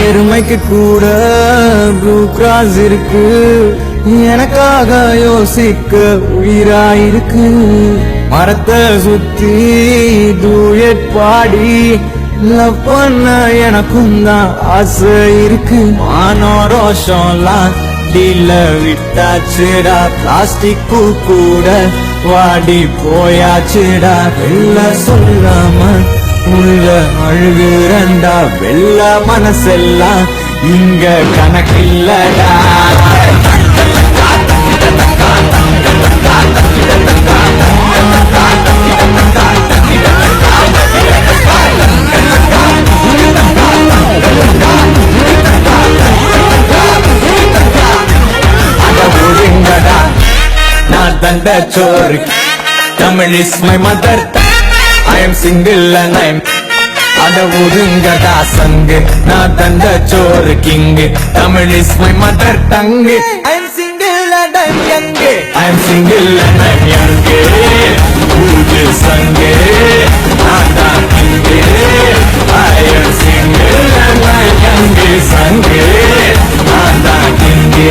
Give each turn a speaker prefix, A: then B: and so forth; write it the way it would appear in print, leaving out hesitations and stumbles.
A: நேர்மைக்கு கூட blue cross இருக்கு, எனக்காக யோசிக்க உயிராயிருக்கு. மரத்தை சுத்தி டூயட் பாடி லவ் பண்ண எனக்கும் தான் ஆசை இருக்கு. மானோ ரோஷம்லாம் டீல விட்டாச்சுடா, பிளாஸ்டிக் பூ கூட வாடி போயாச்சுடா. வெள்ள சொல்லாம உள்ள அழுகுறண்டா, வெள்ள மனசெல்லாம் இங்க கணக்கில்லடா. நான் தண்ட சோறு, Tamil is my mother. I am single and I am அத ஒதுங்கடா சங்கு. நான் தண்ட சோறு king, Tamil is my mother tongue. I am single and I am young, I am single and I am young. ஊது சங்கு நான் தான் king, I am single and I am young. சங்கு நான் தான் கிங்கு.